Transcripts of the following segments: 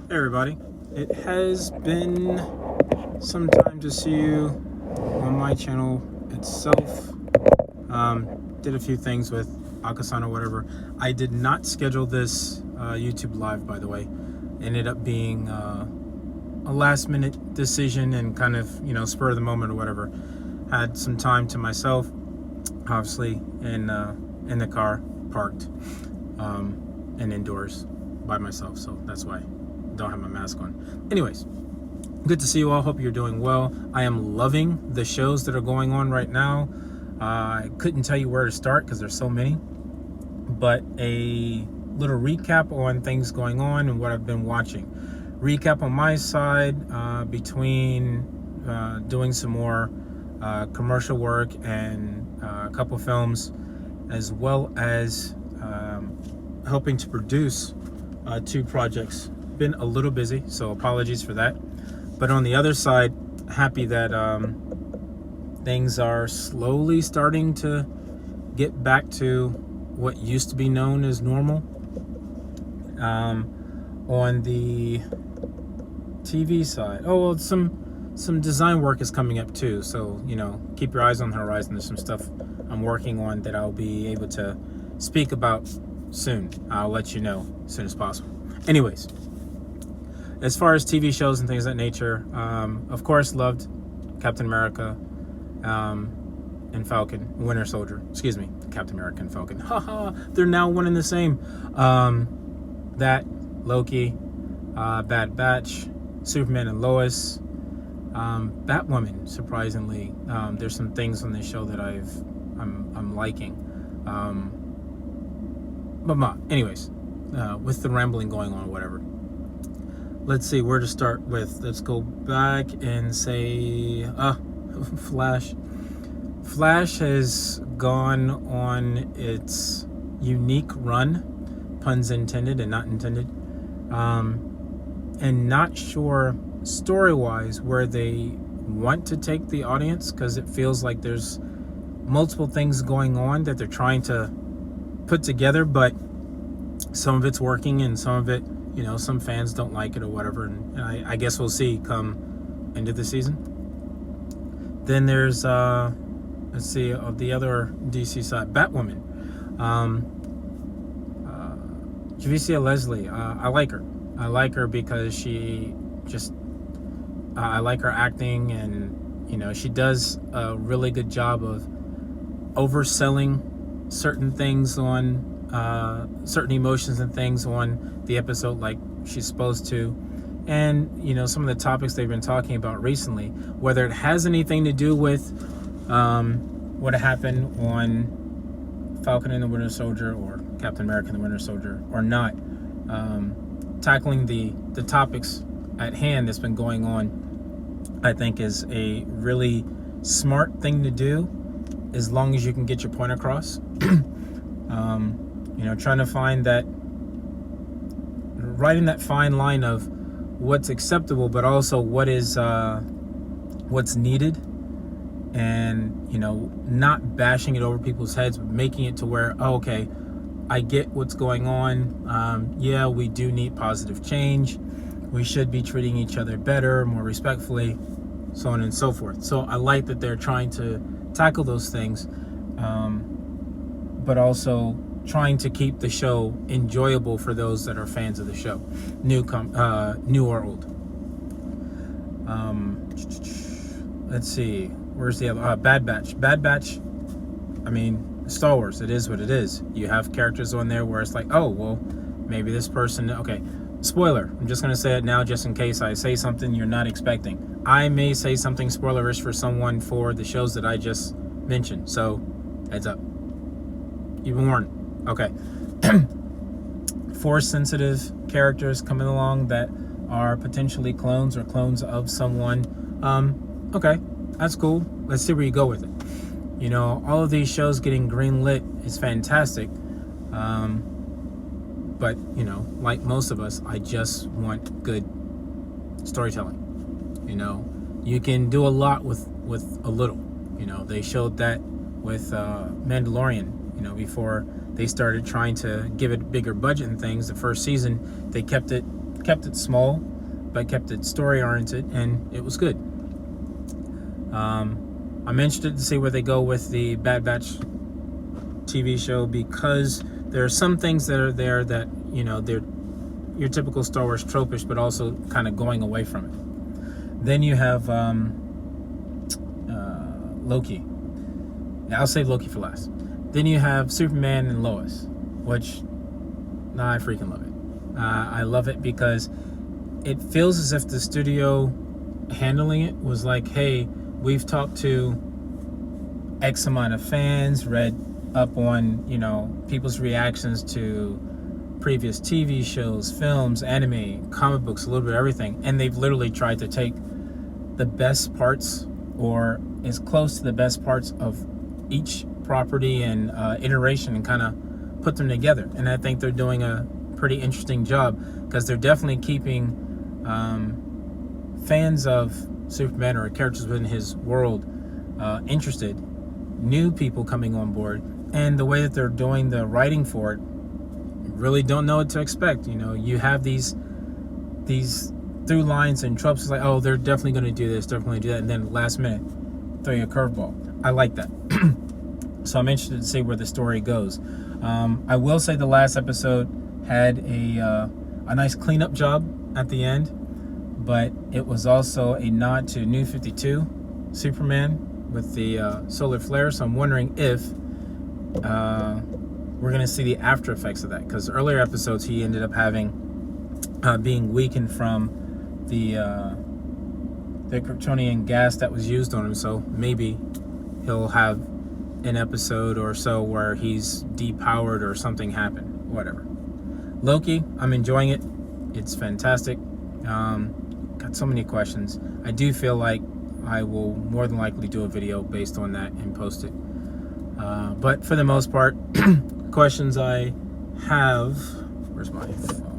Hey everybody, it has been some time to see you on my channel itself. Did a few things with Akasana, whatever. I did not schedule this YouTube live, by the way. Ended up being a last minute decision and kind of, spur of the moment or whatever. Had some time to myself, obviously, in the car, parked, and indoors by myself, so that's why I don't have my mask on. Anyways, good to see you all. Hope you're doing well. I am loving the shows that are going on right now. I couldn't tell you where to start because there's so many, but a little recap on things going on and what I've been watching. Recap on my side, between doing some more commercial work and a couple films, as well as helping to produce two projects. Been a little busy, so apologies for that. But on the other side, happy that things are slowly starting to get back to what used to be known as normal. On the TV side, oh well, some design work is coming up too, so keep your eyes on the horizon. There's some stuff I'm working on that I'll be able to speak about soon. I'll let you know as soon as possible. Anyways, as far as TV shows and things of that nature, of course, loved Captain America and Falcon, Winter Soldier. Excuse me, Captain America and Falcon. Haha, they're now one and the same. That, Loki, Bad Batch, Superman and Lois, Batwoman. Surprisingly, there's some things on this show that I'm liking. Anyways, with the rambling going on, whatever. Let's see where to start with. Let's go back and say, Flash. Flash has gone on its unique run, puns intended and not intended, and not sure story-wise where they want to take the audience, because it feels like there's multiple things going on that they're trying to put together, but some of it's working and some of it, some fans don't like it or whatever, and I guess we'll see come into the season. Then there's let's see, of the other DC side, Batwoman. Javicia Leslie, I like her. I like her because she just, I like her acting, and she does a really good job of overselling certain things on certain emotions and things on the episode, like she's supposed to. And some of the topics they've been talking about recently, whether it has anything to do with what happened on Falcon and the Winter Soldier or Captain America and the Winter Soldier or not, tackling the topics at hand that's been going on, I think is a really smart thing to do, as long as you can get your point across. Trying to find that, writing that fine line of what's acceptable, but also what is what's needed, and not bashing it over people's heads, but making it to where, okay, I get what's going on. Yeah, we do need positive change. We should be treating each other better, more respectfully, so on and so forth. So I like that they're trying to tackle those things, but also trying to keep the show enjoyable for those that are fans of the show, new or old. Let's see, where's the other? Bad Batch. Bad Batch, I mean, Star Wars, it is what it is. You have characters on there where it's like, oh, well, maybe this person, okay, spoiler, I'm just going to say it now just in case I say something you're not expecting. I may say something spoilerish for someone for the shows that I just mentioned, so heads up. You've been warned. Okay. Force-sensitive characters coming along that are potentially clones or clones of someone. Okay, that's cool. Let's see where you go with it. All of these shows getting green-lit is fantastic. But, like most of us, I just want good storytelling. You can do a lot with a little. They showed that with Mandalorian, before they started trying to give it a bigger budget and things. The first season, they kept it kept it small, but kept it story oriented, and it was good. I'm interested to see where they go with the Bad Batch TV show, because there are some things that are there that, you know, they're your typical Star Wars tropish, but also kind of going away from it. Then you have Loki. I'll save Loki for last. Then you have Superman and Lois, which I freaking love it. I love it because it feels as if the studio handling it was like, hey, we've talked to X amount of fans, read up on, you know, people's reactions to previous TV shows, films, anime, comic books, a little bit of everything, and they've literally tried to take the best parts, or as close to the best parts of each property and iteration, and kind of put them together. And I think they're doing a pretty interesting job, because they're definitely keeping fans of Superman or characters within his world interested, new people coming on board, and the way that they're doing the writing for it, really don't know what to expect. You know, you have these through lines and tropes. It's like, oh, they're definitely going to do this, definitely do that, and then last minute throw you a curveball. I like that. So I'm interested to see where the story goes. I will say the last episode had a nice cleanup job at the end, but it was also a nod to New 52 Superman with the solar flare. So I'm wondering if we're going to see the after effects of that, because earlier episodes he ended up having being weakened from the Kryptonian gas that was used on him. So maybe he'll have an episode or so where he's depowered or something happened, whatever. Loki, I'm enjoying it. It's fantastic. Got so many questions. I do feel like I will more than likely do a video based on that and post it. But for the most part, questions I have, where's my phone?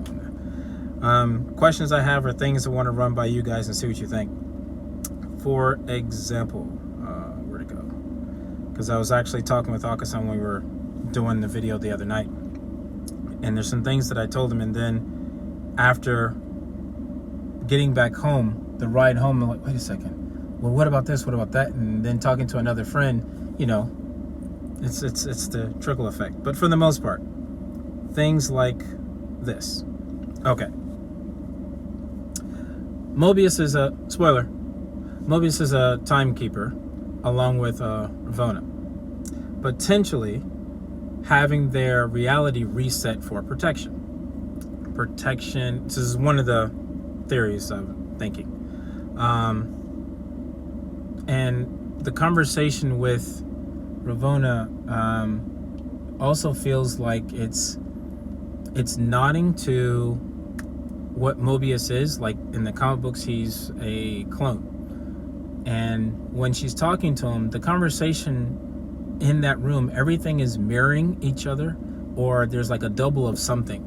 Questions I have are things I want to run by you guys and see what you think. For example, where'd it go? Because I was actually talking with Akasan when we were doing the video the other night, and there's some things that I told him, and then after getting back home, the ride home, I'm like, wait a second, well, what about this, what about that? And then talking to another friend, you know, it's the trickle effect. But for the most part, things like this. Okay, Mobius is a spoiler. Mobius is a timekeeper, along with Ravonna, potentially having their reality reset for protection. This is one of the theories I'm thinking. And the conversation with Ravonna also feels like it's nodding to what Mobius is. Like in the comic books, he's a clone. And when she's talking to him, the conversation in that room, everything is mirroring each other, or there's like a double of something.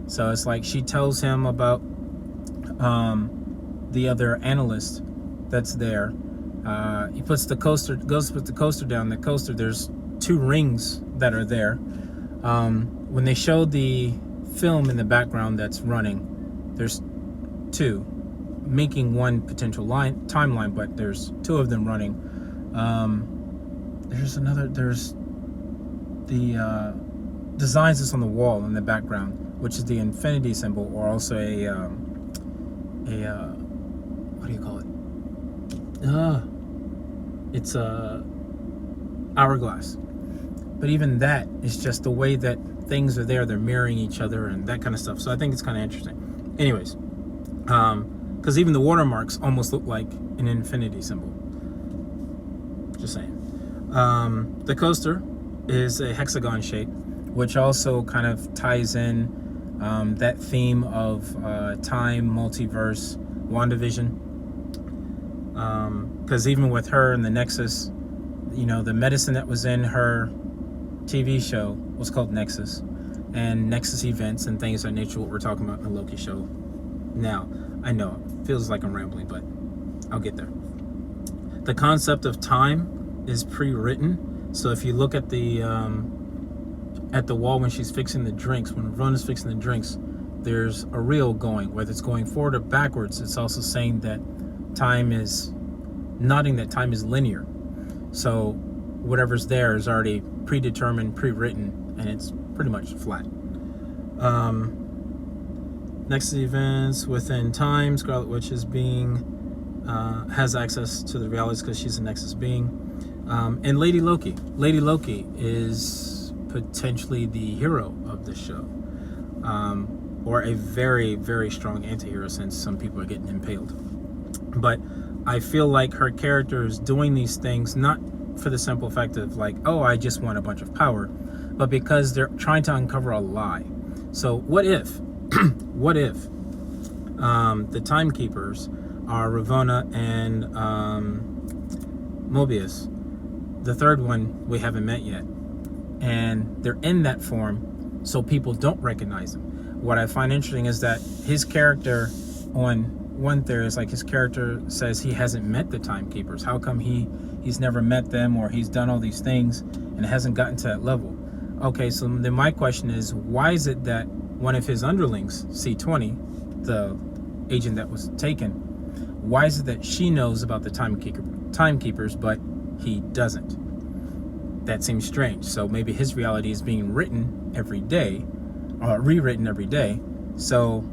So it's like she tells him about the other analyst that's there. He puts the coaster, goes to put the coaster down. The coaster, there's 2 rings that are there. When they showed the film in the background that's running, there's 2, making one potential timeline, but there's 2 of them running. There's the designs that's on the wall in the background, which is the infinity symbol, or also a what do you call it? It's a hourglass. But even that is just the way that things are there. They're mirroring each other and that kind of stuff. So I think it's kind of interesting. Anyways, because even the watermarks almost look like an infinity symbol. Just saying. The coaster is a hexagon shape, which also kind of ties in that theme of time, multiverse, WandaVision. Because even with her and the Nexus, you know, the medicine that was in her TV show was called Nexus, and Nexus events and things of that nature, what we're talking about in the Loki show. Now, I know it feels like I'm rambling, but I'll get there. The concept of time is pre-written. So if you look at the wall when she's fixing the drinks, when Ravonna's fixing the drinks, there's a reel going, whether it's going forward or backwards. It's also saying that time is nodding that time is linear. So whatever's there is already predetermined, pre-written, and it's pretty much flat. Next events within time, Scarlet Witch is has access to the realities because she's a Nexus being. And Lady Loki. Lady Loki is potentially the hero of the show. Or a very, very strong anti-hero, since some people are getting impaled. But I feel like her character is doing these things not for the simple fact of like, oh, I just want a bunch of power, but because they're trying to uncover a lie. So what if, what if the Timekeepers are Ravonna and Mobius? The third one we haven't met yet, and they're in that form, so people don't recognize him. What I find interesting is that his character, on one theory, is like his character says he hasn't met the Timekeepers. How come he's never met them, or he's done all these things and hasn't gotten to that level? Okay, so then my question is, why is it that one of his underlings, C-20, the agent that was taken, why is it that she knows about the Timekeepers, but he doesn't? That seems strange. So maybe his reality is being written every day, or rewritten every day, so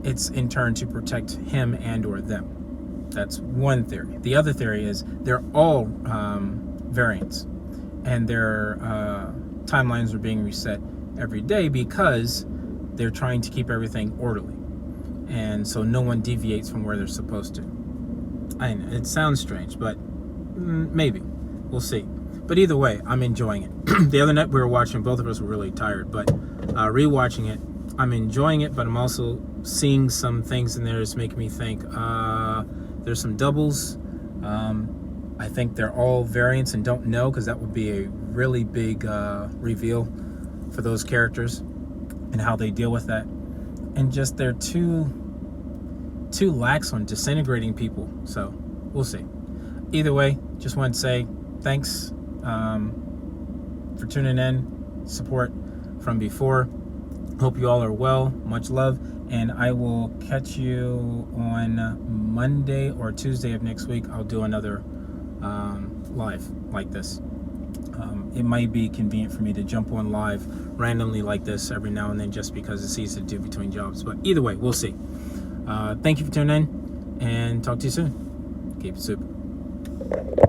it's in turn to protect him and or them. That's one theory. The other theory is they're all variants, and their timelines are being reset every day because they're trying to keep everything orderly, and so no one deviates from where they're supposed to. I know it sounds strange, but maybe we'll see. But either way, I'm enjoying it. The other night we were watching, both of us were really tired, but rewatching it, I'm enjoying it, but I'm also seeing some things in there that's making me think there's some doubles. I think they're all variants and don't know, because that would be a really big reveal for those characters and how they deal with that. And just they're too lax on disintegrating people. So we'll see. Either way, just want to say thanks for tuning in, support from before. Hope you all are well. Much love, and I will catch you on Monday or Tuesday of next week. I'll do another live like this. It might be convenient for me to jump on live randomly like this every now and then, just because it's easy to do between jobs. But either way, we'll see. Thank you for tuning in, and talk to you soon. Keep it super.